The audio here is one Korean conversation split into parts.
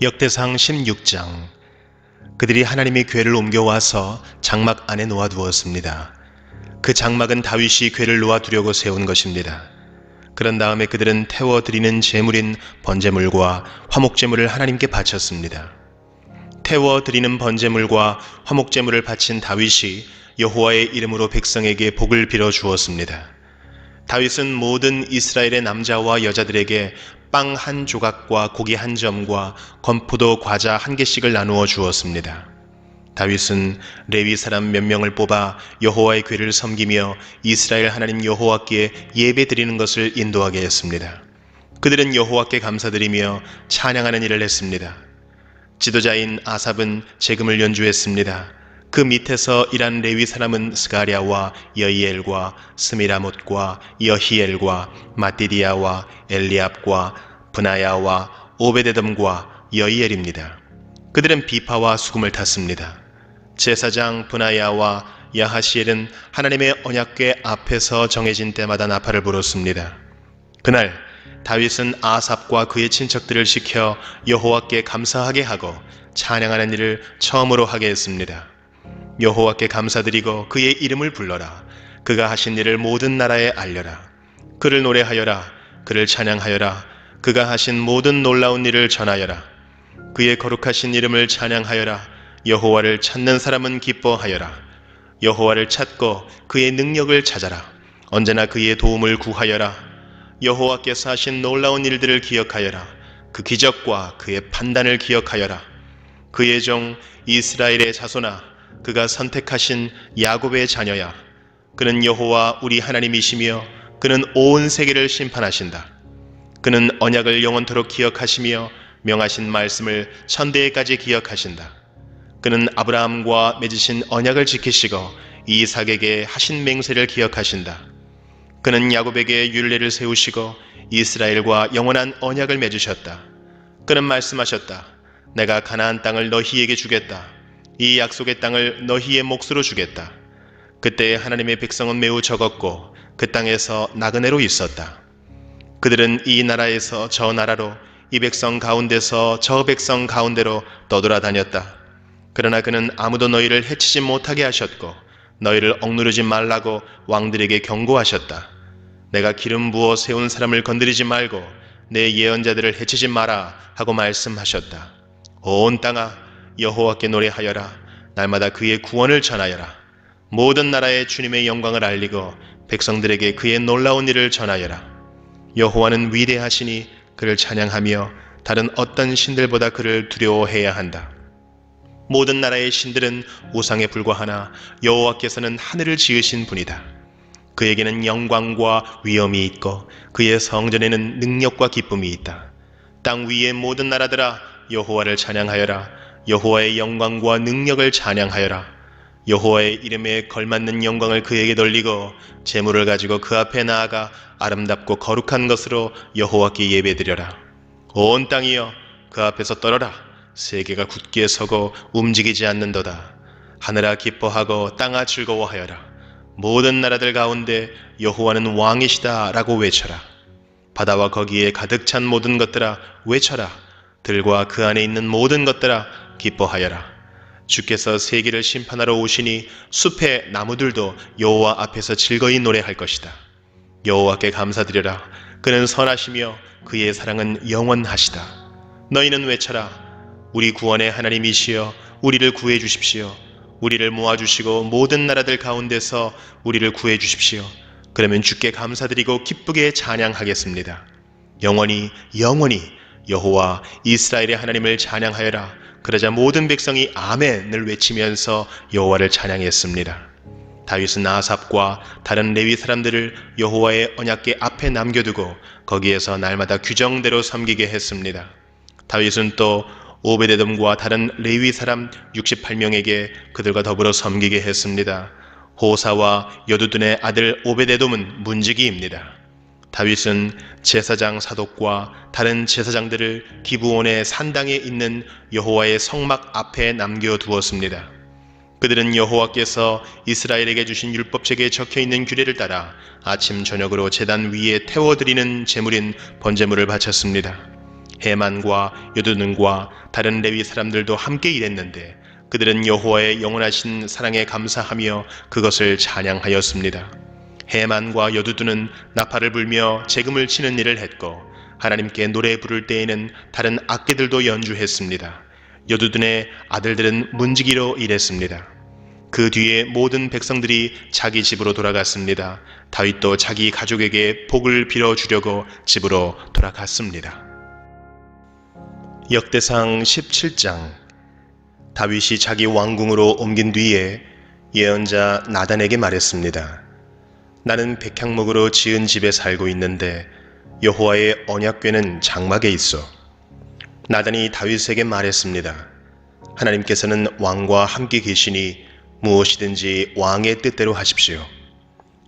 역대상 16장. 그들이 하나님의 궤를 옮겨와서 장막 안에 놓아두었습니다. 그 장막은 다윗이 궤를 놓아두려고 세운 것입니다. 그런 다음에 그들은 태워 드리는 제물인 번제물과 화목제물을 하나님께 바쳤습니다. 태워 드리는 번제물과 화목제물을 바친 다윗이 여호와의 이름으로 백성에게 복을 빌어 주었습니다. 다윗은 모든 이스라엘의 남자와 여자들에게 빵 한 조각과 고기 한 점과 건포도 과자 한 개씩을 나누어 주었습니다. 다윗은 레위 사람 몇 명을 뽑아 여호와의 궤를 섬기며 이스라엘 하나님 여호와께 예배 드리는 것을 인도하게 했습니다. 그들은 여호와께 감사드리며 찬양하는 일을 했습니다. 지도자인 아삽은 제금을 연주했습니다. 그 밑에서 일한 레위 사람은 스가랴와 여이엘과 스미라못과 여히엘과 마띠디아와 엘리압과 브나야와 오베데돔과 여이엘입니다. 그들은 비파와 수금을 탔습니다. 제사장 브나야와 야하시엘은 하나님의 언약궤 앞에서 정해진 때마다 나팔을 불었습니다. 그날 다윗은 아삽과 그의 친척들을 시켜 여호와께 감사하게 하고 찬양하는 일을 처음으로 하게 했습니다. 여호와께 감사드리고 그의 이름을 불러라. 그가 하신 일을 모든 나라에 알려라. 그를 노래하여라. 그를 찬양하여라. 그가 하신 모든 놀라운 일을 전하여라. 그의 거룩하신 이름을 찬양하여라. 여호와를 찾는 사람은 기뻐하여라. 여호와를 찾고 그의 능력을 찾아라. 언제나 그의 도움을 구하여라. 여호와께서 하신 놀라운 일들을 기억하여라. 그 기적과 그의 판단을 기억하여라. 그의 종 이스라엘의 자손아, 그가 선택하신 야곱의 자녀야. 그는 여호와 우리 하나님이시며 그는 온 세계를 심판하신다. 그는 언약을 영원토록 기억하시며 명하신 말씀을 천대까지 기억하신다. 그는 아브라함과 맺으신 언약을 지키시고 이삭에게 하신 맹세를 기억하신다. 그는 야곱에게 율례를 세우시고 이스라엘과 영원한 언약을 맺으셨다. 그는 말씀하셨다. 내가 가나안 땅을 너희에게 주겠다. 이 약속의 땅을 너희의 몫으로 주겠다. 그때 하나님의 백성은 매우 적었고 그 땅에서 나그네로 있었다. 그들은 이 나라에서 저 나라로, 이 백성 가운데서 저 백성 가운데로 떠돌아다녔다. 그러나 그는 아무도 너희를 해치지 못하게 하셨고 너희를 억누르지 말라고 왕들에게 경고하셨다. 내가 기름 부어 세운 사람을 건드리지 말고 내 예언자들을 해치지 마라 하고 말씀하셨다. 온 땅아, 여호와께 노래하여라. 날마다 그의 구원을 전하여라. 모든 나라의 주님의 영광을 알리고 백성들에게 그의 놀라운 일을 전하여라. 여호와는 위대하시니 그를 찬양하며 다른 어떤 신들보다 그를 두려워해야 한다. 모든 나라의 신들은 우상에 불과하나 여호와께서는 하늘을 지으신 분이다. 그에게는 영광과 위엄이 있고 그의 성전에는 능력과 기쁨이 있다. 땅 위의 모든 나라들아, 여호와를 찬양하여라. 여호와의 영광과 능력을 찬양하여라. 여호와의 이름에 걸맞는 영광을 그에게 돌리고 제물을 가지고 그 앞에 나아가 아름답고 거룩한 것으로 여호와께 예배드려라. 온 땅이여, 그 앞에서 떨어라. 세계가 굳게 서고 움직이지 않는도다. 하늘아 기뻐하고 땅아 즐거워하여라. 모든 나라들 가운데 여호와는 왕이시다 라고 외쳐라. 바다와 거기에 가득 찬 모든 것들아 외쳐라. 들과 그 안에 있는 모든 것들아 기뻐하여라. 주께서 세계를 심판하러 오시니 숲의 나무들도 여호와 앞에서 즐거이 노래할 것이다. 여호와께 감사드려라. 그는 선하시며 그의 사랑은 영원하시다. 너희는 외쳐라. 우리 구원의 하나님이시여, 우리를 구해 주십시오. 우리를 모아주시고 모든 나라들 가운데서 우리를 구해 주십시오. 그러면 주께 감사드리고 기쁘게 찬양하겠습니다. 영원히 영원히 여호와 이스라엘의 하나님을 찬양하여라. 그러자 모든 백성이 아멘을 외치면서 여호와를 찬양했습니다. 다윗은 아삽과 다른 레위 사람들을 여호와의 언약궤 앞에 남겨두고 거기에서 날마다 규정대로 섬기게 했습니다. 다윗은 또 오베데돔과 다른 레위 사람 68명에게 그들과 더불어 섬기게 했습니다. 호사와 여두둔의 아들 오베데돔은 문지기입니다. 다윗은 제사장 사독과 다른 제사장들을 기브온의 산당에 있는 여호와의 성막 앞에 남겨두었습니다. 그들은 여호와께서 이스라엘에게 주신 율법책에 적혀있는 규례를 따라 아침 저녁으로 제단 위에 태워드리는 제물인 번제물을 바쳤습니다. 해만과 여두둔과 다른 레위 사람들도 함께 일했는데 그들은 여호와의 영원하신 사랑에 감사하며 그것을 찬양하였습니다. 해만과 여두둔은 나팔을 불며 재금을 치는 일을 했고 하나님께 노래 부를 때에는 다른 악기들도 연주했습니다. 여두둔의 아들들은 문지기로 일했습니다. 그 뒤에 모든 백성들이 자기 집으로 돌아갔습니다. 다윗도 자기 가족에게 복을 빌어주려고 집으로 돌아갔습니다. 역대상 17장. 다윗이 자기 왕궁으로 옮긴 뒤에 예언자 나단에게 말했습니다. 나는 백향목으로 지은 집에 살고 있는데 여호와의 언약궤는 장막에 있어. 나단이 다윗에게 말했습니다. 하나님께서는 왕과 함께 계시니 무엇이든지 왕의 뜻대로 하십시오.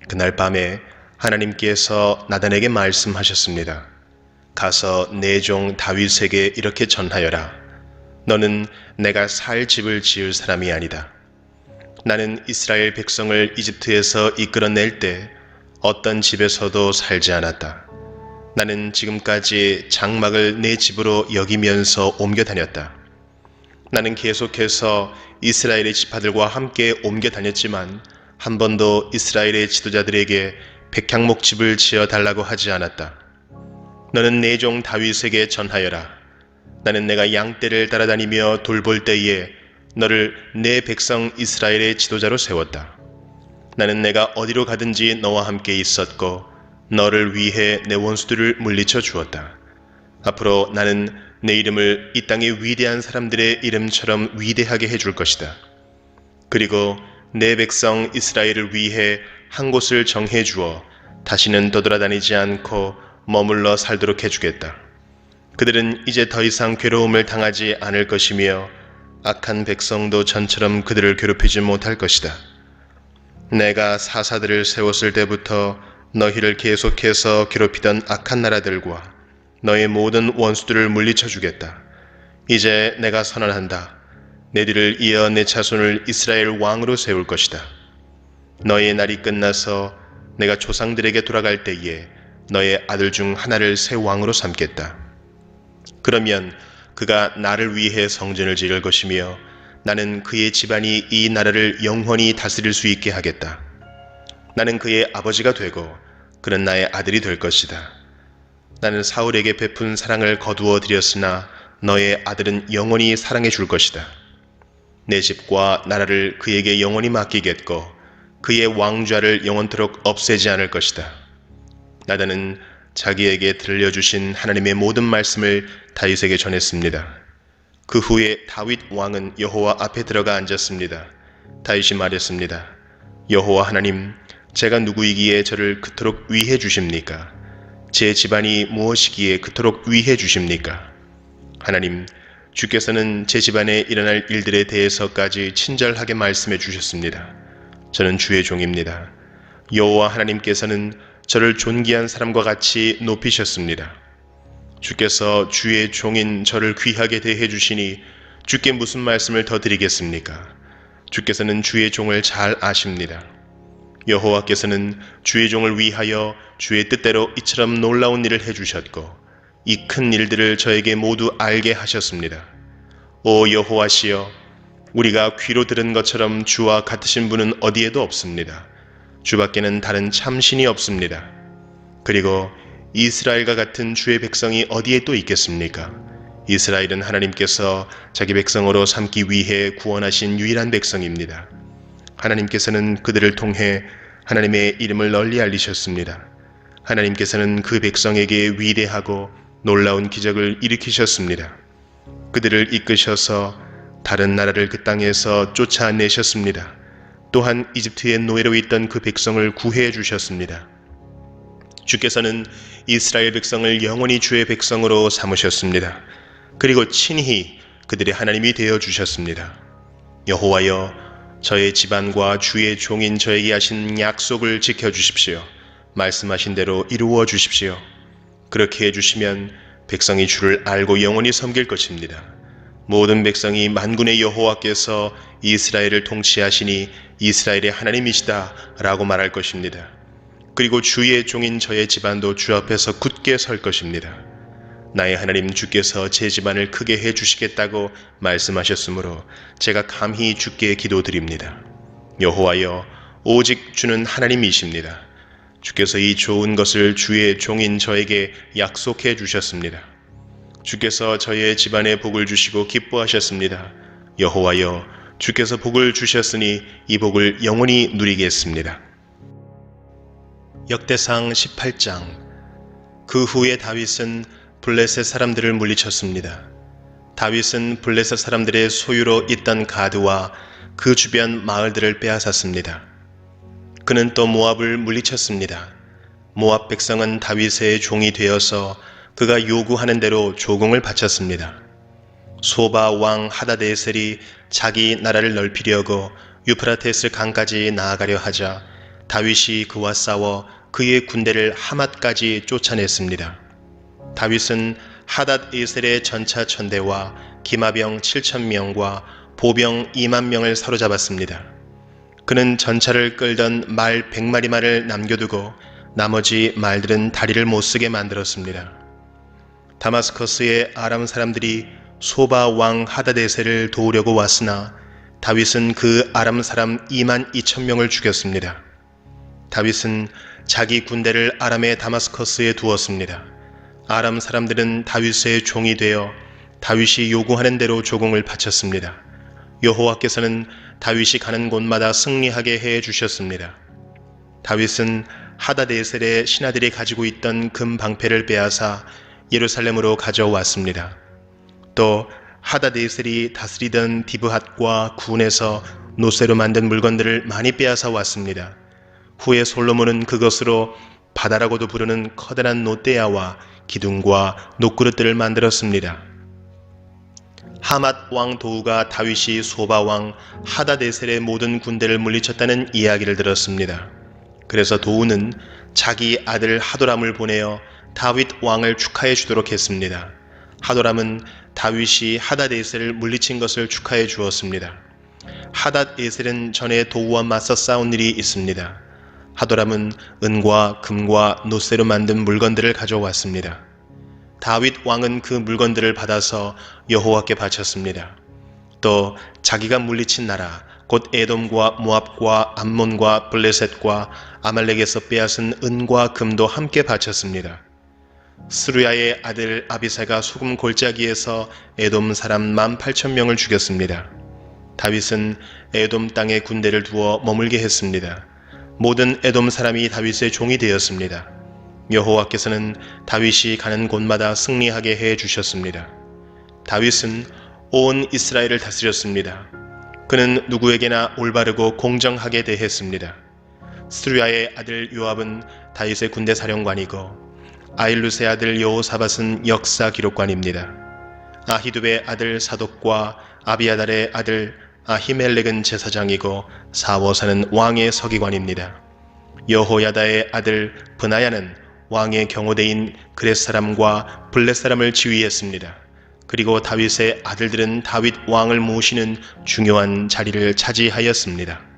그날 밤에 하나님께서 나단에게 말씀하셨습니다. 가서 내 종 다윗에게 이렇게 전하여라. 너는 내가 살 집을 지을 사람이 아니다. 나는 이스라엘 백성을 이집트에서 이끌어낼 때 어떤 집에서도 살지 않았다. 나는 지금까지 장막을 내 집으로 여기면서 옮겨 다녔다. 나는 계속해서 이스라엘의 지파들과 함께 옮겨 다녔지만 한 번도 이스라엘의 지도자들에게 백향목 집을 지어 달라고 하지 않았다. 너는 내 종 다윗에게 전하여라. 나는 내가 양떼를 따라다니며 돌볼 때에 너를 내 백성 이스라엘의 지도자로 세웠다. 나는 내가 어디로 가든지 너와 함께 있었고 너를 위해 내 원수들을 물리쳐 주었다. 앞으로 나는 내 이름을 이 땅의 위대한 사람들의 이름처럼 위대하게 해줄 것이다. 그리고 내 백성 이스라엘을 위해 한 곳을 정해 주어 다시는 떠돌아다니지 않고 머물러 살도록 해주겠다. 그들은 이제 더 이상 괴로움을 당하지 않을 것이며 악한 백성도 전처럼 그들을 괴롭히지 못할 것이다. 내가 사사들을 세웠을 때부터 너희를 계속해서 괴롭히던 악한 나라들과 너의 모든 원수들을 물리쳐 주겠다. 이제 내가 선언한다. 내 뒤를 이어 내 자손을 이스라엘 왕으로 세울 것이다. 너의 날이 끝나서 내가 조상들에게 돌아갈 때에 너의 아들 중 하나를 새 왕으로 삼겠다. 그러면 그가 나를 위해 성전을 지을 것이며 나는 그의 집안이 이 나라를 영원히 다스릴 수 있게 하겠다. 나는 그의 아버지가 되고 그는 나의 아들이 될 것이다. 나는 사울에게 베푼 사랑을 거두어 드렸으나 너의 아들은 영원히 사랑해 줄 것이다. 내 집과 나라를 그에게 영원히 맡기겠고 그의 왕좌를 영원토록 없애지 않을 것이다. 나단은 자기에게 들려주신 하나님의 모든 말씀을 다윗에게 전했습니다. 그 후에 다윗 왕은 여호와 앞에 들어가 앉았습니다. 다윗이 말했습니다. 여호와 하나님, 제가 누구이기에 저를 그토록 위해 주십니까? 제 집안이 무엇이기에 그토록 위해 주십니까? 하나님, 주께서는 제 집안에 일어날 일들에 대해서까지 친절하게 말씀해 주셨습니다. 저는 주의 종입니다. 여호와 하나님께서는 저를 존귀한 사람과 같이 높이셨습니다. 주께서 주의 종인 저를 귀하게 대해 주시니 주께 무슨 말씀을 더 드리겠습니까? 주께서는 주의 종을 잘 아십니다. 여호와께서는 주의 종을 위하여 주의 뜻대로 이처럼 놀라운 일을 해주셨고 이 큰 일들을 저에게 모두 알게 하셨습니다. 오 여호와시여, 우리가 귀로 들은 것처럼 주와 같으신 분은 어디에도 없습니다. 주밖에는 다른 참신이 없습니다. 그리고 이스라엘과 같은 주의 백성이 어디에 또 있겠습니까? 이스라엘은 하나님께서 자기 백성으로 삼기 위해 구원하신 유일한 백성입니다. 하나님께서는 그들을 통해 하나님의 이름을 널리 알리셨습니다. 하나님께서는 그 백성에게 위대하고 놀라운 기적을 일으키셨습니다. 그들을 이끄셔서 다른 나라를 그 땅에서 쫓아내셨습니다. 또한 이집트의 노예로 있던 그 백성을 구해 주셨습니다. 주께서는 이스라엘 백성을 영원히 주의 백성으로 삼으셨습니다. 그리고 친히 그들의 하나님이 되어 주셨습니다. 여호와여, 저의 집안과 주의 종인 저에게 하신 약속을 지켜주십시오. 말씀하신 대로 이루어 주십시오. 그렇게 해주시면 백성이 주를 알고 영원히 섬길 것입니다. 모든 백성이 만군의 여호와께서 이스라엘을 통치하시니 이스라엘의 하나님이시다 라고 말할 것입니다. 그리고 주의 종인 저의 집안도 주 앞에서 굳게 설 것입니다. 나의 하나님 주께서 제 집안을 크게 해 주시겠다고 말씀하셨으므로 제가 감히 주께 기도드립니다. 여호와여, 오직 주는 하나님이십니다. 주께서 이 좋은 것을 주의 종인 저에게 약속해 주셨습니다. 주께서 저의 집안에 복을 주시고 기뻐하셨습니다. 여호와여, 주께서 복을 주셨으니 이 복을 영원히 누리겠습니다. 역대상 18장. 그 후에 다윗은 블레셋 사람들을 물리쳤습니다. 다윗은 블레셋 사람들의 소유로 있던 가드와 그 주변 마을들을 빼앗았습니다. 그는 또 모압을 물리쳤습니다. 모압 백성은 다윗의 종이 되어서 그가 요구하는 대로 조공을 바쳤습니다. 소바 왕 하다데셀이 자기 나라를 넓히려고 유프라테스 강까지 나아가려 하자 다윗이 그와 싸워 그의 군대를 하맛까지 쫓아냈습니다. 다윗은 하닷에셀의 전차 1000대와 기마병 7000명과 보병 2만 명을 사로잡았습니다. 그는 전차를 끌던 말 100마리만을 남겨두고 나머지 말들은 다리를 못쓰게 만들었습니다. 다마스커스의 아람 사람들이 소바 왕 하다데셀을 도우려고 왔으나 다윗은 그 아람 사람 2만 2천 명을 죽였습니다. 다윗은 자기 군대를 아람의 다마스커스에 두었습니다. 아람 사람들은 다윗의 종이 되어 다윗이 요구하는 대로 조공을 바쳤습니다. 여호와께서는 다윗이 가는 곳마다 승리하게 해 주셨습니다. 다윗은 하다데셀의 신하들이 가지고 있던 금 방패를 빼앗아 예루살렘으로 가져왔습니다. 또 하다데셀이 다스리던 디브핫과 군에서 노쇠로 만든 물건들을 많이 빼앗아 왔습니다. 후에 솔로몬은 그것으로 바다라고도 부르는 커다란 노대야와 기둥과 녹그릇들을 만들었습니다. 하맛 왕 도우가 다윗이 소바 왕 하다데셀의 모든 군대를 물리쳤다는 이야기를 들었습니다. 그래서 도우는 자기 아들 하도람을 보내어 다윗 왕을 축하해 주도록 했습니다. 하도람은 다윗이 하닷에셀을 물리친 것을 축하해 주었습니다. 하닷에셀은 전에 도우와 맞서 싸운 일이 있습니다. 하도람은 은과 금과 노쇠로 만든 물건들을 가져왔습니다. 다윗 왕은 그 물건들을 받아서 여호와께 바쳤습니다. 또 자기가 물리친 나라 곧 에돔과 모압과 암몬과 블레셋과 아말렉에서 빼앗은 은과 금도 함께 바쳤습니다. 스루야의 아들 아비사가 소금 골짜기에서 에돔 사람 18,000명을 죽였습니다. 다윗은 에돔 땅에 군대를 두어 머물게 했습니다. 모든 에돔 사람이 다윗의 종이 되었습니다. 여호와께서는 다윗이 가는 곳마다 승리하게 해 주셨습니다. 다윗은 온 이스라엘을 다스렸습니다. 그는 누구에게나 올바르고 공정하게 대했습니다. 스루야의 아들 요압은 다윗의 군대 사령관이고 아일루스의 아들 여호사밧은 역사 기록관입니다. 아히두베의 아들 사독과 아비아달의 아들 아히멜렉은 제사장이고 사워사는 왕의 서기관입니다. 여호야다의 아들 브나야는 왕의 경호대인 그렛 사람과 블렛 사람을 지휘했습니다. 그리고 다윗의 아들들은 다윗 왕을 모시는 중요한 자리를 차지하였습니다.